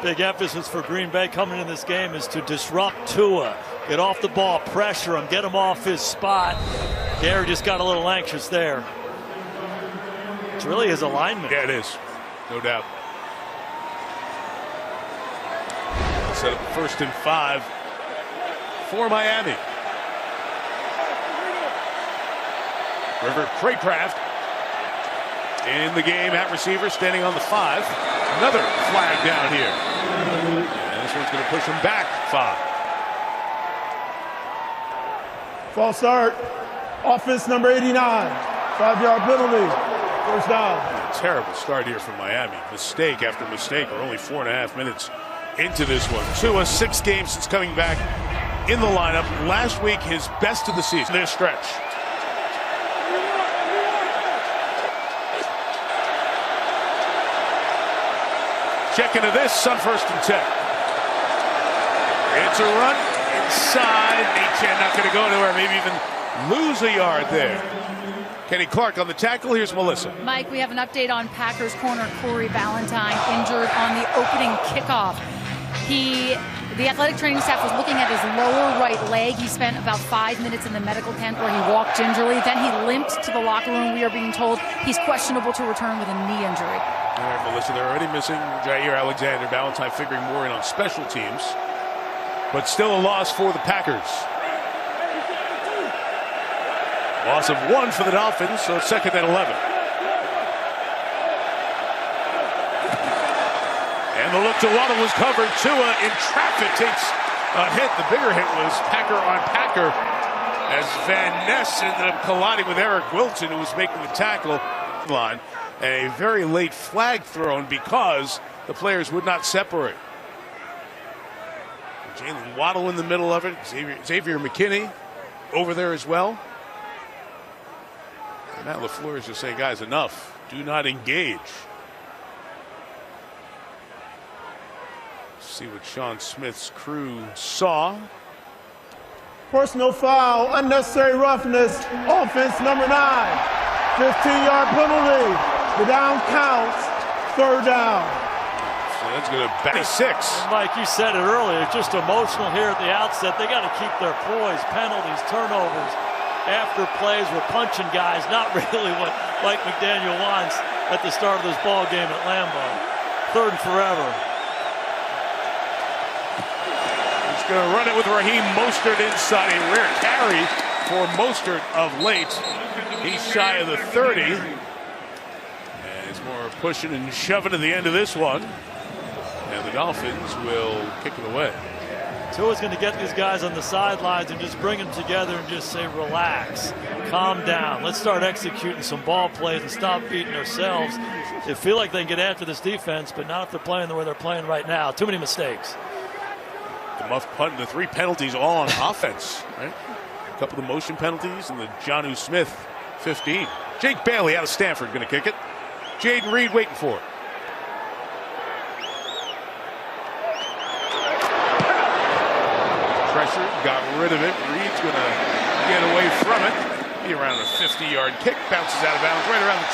Big emphasis for Green Bay coming in this game is to disrupt Tua. Get off the ball, pressure him, get him off his spot. Gary just got a little anxious there. It's really his alignment. Yeah, it is. No doubt. Set up 1st and 5 for Miami. River Craycraft in the game at receiver, standing on the 5. Another flag down here. And this one's going to push him back 5. False start. Offense number 89. 5-yard penalty. First down. A terrible start here from Miami. Mistake after mistake. We're only 4.5 minutes into this one. Tua, 6 games since coming back in the lineup. Last week, his best of the season. This stretch. Check into this on 1st and 10. It's a run inside. Achane not going to go anywhere. Maybe even lose a yard there. Kenny Clark on the tackle. Here's Melissa. Mike, we have an update on Packers corner Corey Ballantyne, injured on the opening kickoff. The athletic training staff was looking at his lower right leg. He spent about 5 minutes in the medical tent where he walked gingerly. Then he limped to the locker room. We are being told he's questionable to return with a knee injury. All right, Melissa, they're already missing Jair Alexander. Ballantyne figuring more in on special teams. But still a loss for the Packers. Loss of 1 for the Dolphins, so 2nd and 11. And the look to Waddle was covered. Tua in traffic takes a hit. The bigger hit was Packer on Packer as Van Ness ended up colliding with Eric Wilson, who was making the tackle line. And a very late flag thrown because the players would not separate. Jalen Waddle in the middle of it. Xavier McKinney over there as well. And Matt LaFleur is just saying, guys, enough. Do not engage. See what Sean Smith's crew saw. Personal foul, unnecessary roughness, offense number 9. 15-yard penalty. The down counts, 3rd down. So that's going to back 6. Mike, you said it earlier, it's just emotional here at the outset. They got to keep their poise, penalties, turnovers. After plays, we're punching guys, not really what Mike McDaniel wants at the start of this ball game at Lambeau. 3rd and forever. He's going to run it with Raheem Mostert inside. A rare carry for Mostert of late. He's shy of the 30. And it's more pushing and shoving to the end of this one. And the Dolphins will kick it away. Tua's going to get these guys on the sidelines and just bring them together and just say, relax, calm down. Let's start executing some ball plays and stop beating ourselves. They feel like they can get after this defense, but not if they're playing the way they're playing right now. Too many mistakes. The muff punt and the 3 penalties all on offense, right? A couple of motion penalties and the Jonnu Smith 15. Jake Bailey out of Stanford going to kick it. Jaden Reed waiting for it. Pressure, got rid of it. Reed's going to get away from it. Be around a 50-yard kick, bounces out of bounds right around the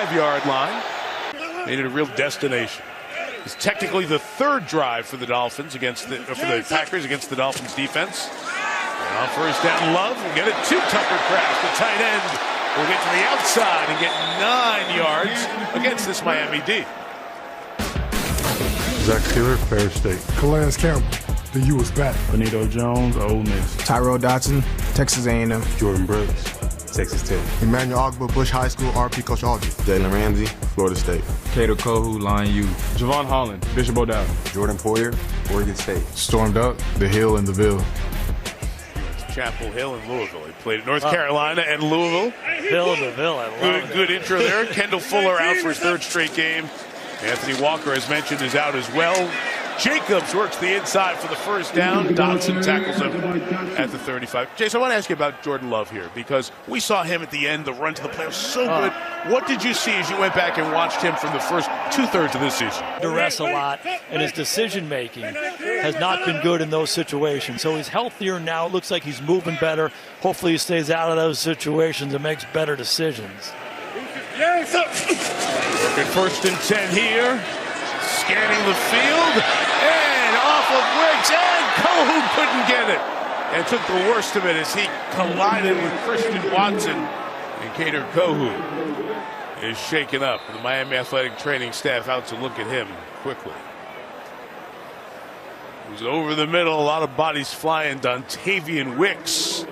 25-yard line. Made it a real destination. It's technically the 3rd drive for the Dolphins against the Packers against the Dolphins defense. And on 1st down, Love will get it to Tucker Kraft, the tight end. Will get to the outside and get 9 yards against this Miami D. Zach Taylor, Fair State. Calais Campbell, the U is back. Benito Jones, Ole Miss. Tyrell Dotson, Texas A&M. Jordan Brooks, Texas Tech. Emmanuel Ogba, Bush High School, RP Coach Aldridge. Jalen Ramsey, Florida State. Cato Kohu, Lion U. Javon Holland, Bishop O'Dowd. Jordan Poyer, Oregon State. Stormed up, the Hill and the Ville. Chapel Hill and Louisville. He played at North Carolina and Louisville. Hill and the Ville, I love it. Good intro there. Kendall Fuller out for his 3rd straight game. Anthony Walker, as mentioned, is out as well. Jacobs works the inside for the 1st down. Dotson tackles him at the 35. Jason, I want to ask you about Jordan Love here because we saw him at the end, the run to the play was so good. What did you see as you went back and watched him from the first 2/3 of this season? Duress a lot, and his decision-making has not been good in those situations. So he's healthier now. It looks like he's moving better. Hopefully he stays out of those situations and makes better decisions. Working 1st and 10 here. Scanning the field, and off of Wicks, and Kohou couldn't get it. And took the worst of it as he collided with Christian Watson. And Qtr Kohou is shaken up. The Miami athletic training staff out to look at him quickly. It was over the middle, a lot of bodies flying. Dontavian Wicks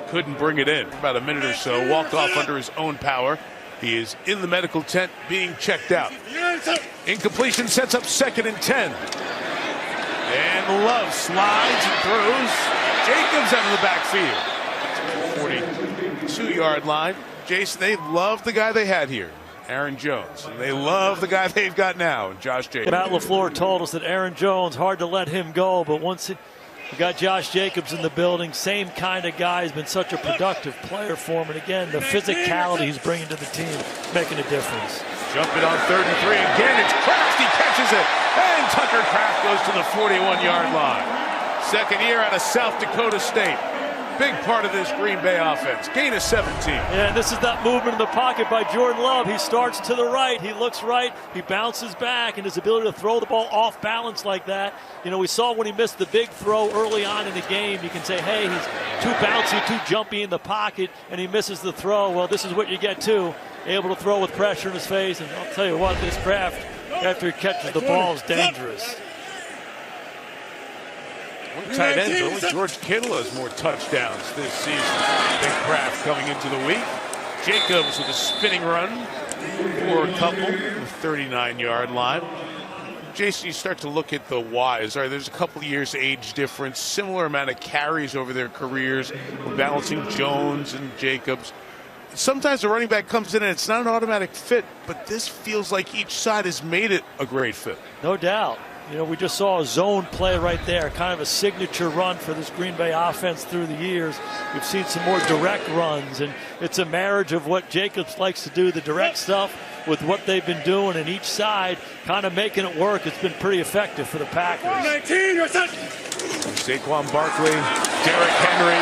couldn't bring it in. About a minute or so, walked off under his own power. He is in the medical tent being checked out. Incompletion sets up 2nd and 10. And Love slides and throws. Jacobs out of the backfield. 42-yard line. Jason, they love the guy they had here, Aaron Jones. And they love the guy they've got now, Josh Jacobs. Matt LaFleur told us that Aaron Jones, hard to let him go, but once you got Josh Jacobs in the building, same kind of guy, has been such a productive player for him. And again, the physicality he's bringing to the team, making a difference. Jumping on 3rd and 3 again. It's Kraft. He catches it. And Tucker Kraft goes to the 41-yard line. 2nd year out of South Dakota State. Big part of this Green Bay offense. Gain of 17. Yeah, and this is that movement in the pocket by Jordan Love. He starts to the right. He looks right. He bounces back, and his ability to throw the ball off balance like that. You know, we saw when he missed the big throw early on in the game. You can say, hey, he's too bouncy, too jumpy in the pocket, and he misses the throw. Well, this is what you get, too. Able to throw with pressure in his face. And I'll tell you what, this Kraft, after he catches the ball, is dangerous. Tight ends, only George Kittle has more touchdowns this season. Big Kraft coming into the week. Jacobs with a spinning run for a couple, the 39-yard line. Jason, you start to look at the whys. All right, there's a couple of years age difference, similar amount of carries over their careers. We're balancing Jones and Jacobs. Sometimes the running back comes in and it's not an automatic fit, but this feels like each side has made it a great fit. No doubt. You know, we just saw a zone play right there, kind of a signature run for this Green Bay offense through the years. We've seen some more direct runs, and it's a marriage of what Jacobs likes to do, the direct stuff, with what they've been doing, and each side kind of making it work. It's been pretty effective for the Packers. Saquon Barkley, Derrick Henry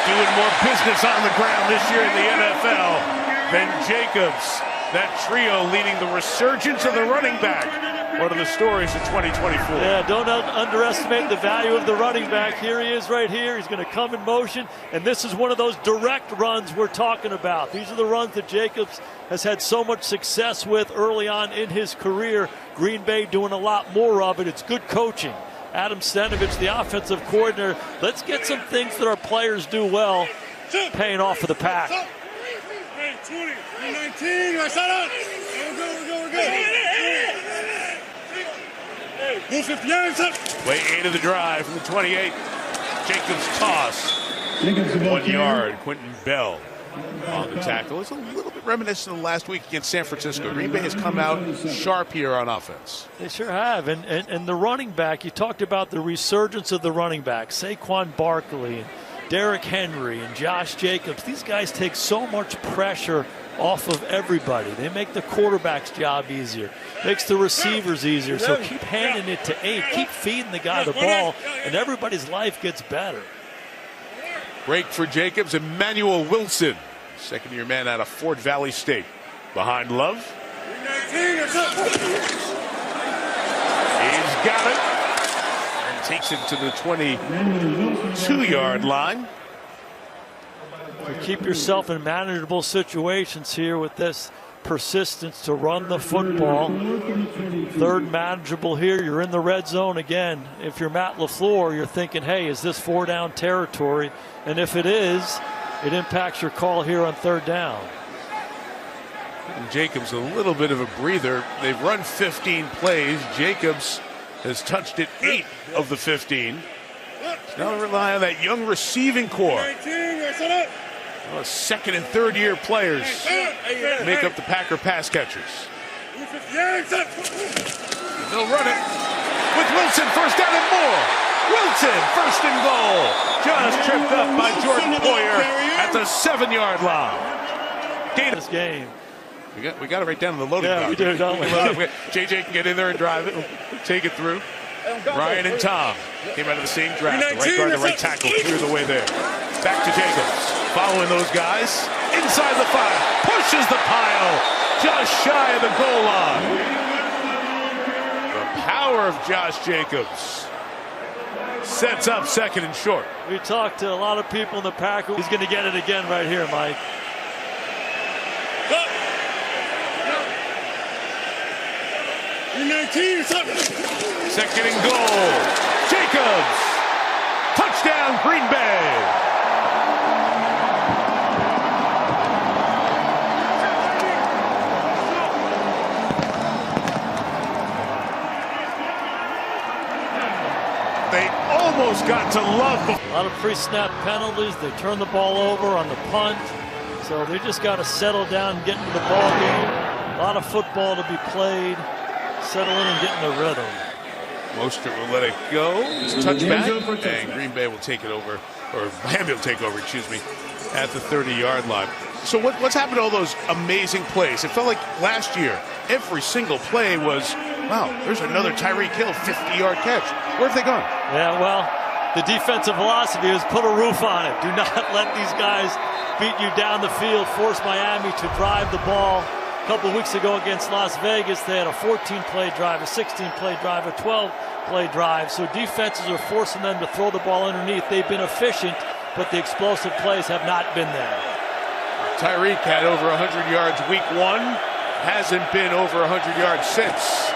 doing more business on the ground this year in the NFL than Jacobs. That trio leading the resurgence of the running back. One of the stories of 2024. Yeah, don't underestimate the value of the running back. Here he is right here. He's going to come in motion, and this is one of those direct runs we're talking about. These are the runs that Jacobs has had so much success with early on in his career. Green Bay doing a lot more of it. It's good coaching. Adam Stanovich, the offensive coordinator. Let's get some things that our players do well, paying off for the Pack. 20, 19, we're good. Play 8 of the drive from the 28. Jacobs toss. 1 yard. Quentin Bell on the tackle. It's a little bit reminiscent of last week against San Francisco. Green Bay has come out sharp here on offense. They sure have. And the running back, you talked about the resurgence of the running back. Saquon Barkley and Derrick Henry and Josh Jacobs. These guys take so much pressure off of everybody. They make the quarterback's job easier, makes the receivers easier. So keep handing it to 8, keep feeding the guy the ball, and everybody's life gets better. Break for Jacobs. Emmanuel Wilson, 2nd-year man out of Fort Valley State, behind Love. He's got it and takes it to the 22-yard line. Keep yourself in manageable situations here with this persistence to run the football. 3rd manageable here. You're in the red zone again. If you're Matt LaFleur, you're thinking, hey, is this 4-down territory? And if it is, it impacts your call here on 3rd down. And Jacobs a little bit of a breather. They've run 15 plays. Jacobs has touched it 8 of the 15. Now rely on that young receiving core. 2nd and 3rd year players make up the Packer pass catchers. They'll run it with Wilson, 1st down and more. Wilson, 1st and goal. Just tripped up by Jordan Poyer at the 7-yard line. Gain this game. We got it right down to the loading dock. We do, don't we? JJ can get in there and drive it. Take it through. Ryan and Tom came out of the same draft. The right guard, the right tackle, clear the way there. Back to Jacobs. Following those guys. Inside the 5. Pushes the pile. Just shy of the goal line. power of Josh Jacobs. Sets up second and short. We talked to a lot of people in the Packers. He's going to get it again right here, Mike. Second and goal. Jacobs. Touchdown, Green Bay. They almost got to love. A lot of pre-snap penalties. They turn the ball over on the punt. So they just got to settle down and get into the ball game. A lot of football to be played. Settle in and get in the rhythm. Mostert will let it go. It's a touchback, and Green Bay will take it over, or Miami will take over, excuse me, at the 30-yard line. So what's happened to all those amazing plays? It felt like last year, every single play was, wow, there's another Tyreek Hill 50-yard catch. Where have they gone? Yeah, well, the defensive philosophy is put a roof on it. Do not let these guys beat you down the field, force Miami to drive the ball. A couple weeks ago against Las Vegas, they had a 14-play drive, a 16-play drive, a 12-play drive. So defenses are forcing them to throw the ball underneath. They've been efficient, but the explosive plays have not been there. Tyreek had over 100 yards week 1. Hasn't been over 100 yards since.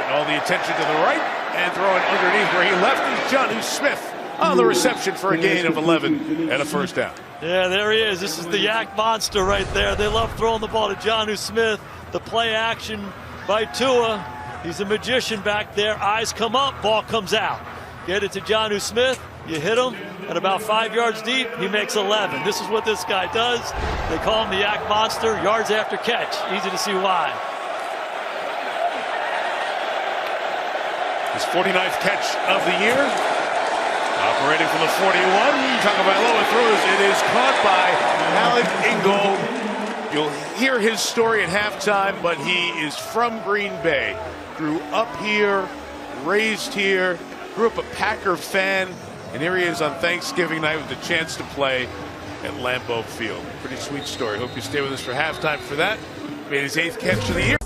And all the attention to the right and throwing underneath where he left is Jonnu Smith on the reception for a gain of 11 and a first down. Yeah, there he is. This is the Yak Monster right there. They love throwing the ball to Jonnu Smith. The play action by Tua. He's a magician back there. Eyes come up, ball comes out. Get it to Jonnu Smith. You hit him at about 5 yards deep. He makes 11. This is what this guy does. They call him the Yak Monster. Yards after catch. Easy to see why. His 49th catch of the year. Operating from the 41, Tagovailoa throws. It is caught by Alec Ingold. You'll hear his story at halftime, but he is from Green Bay. Grew up here, raised here, grew up a Packer fan, and here he is on Thanksgiving night with the chance to play at Lambeau Field. Pretty sweet story. Hope you stay with us for halftime for that. Made his 8th catch of the year.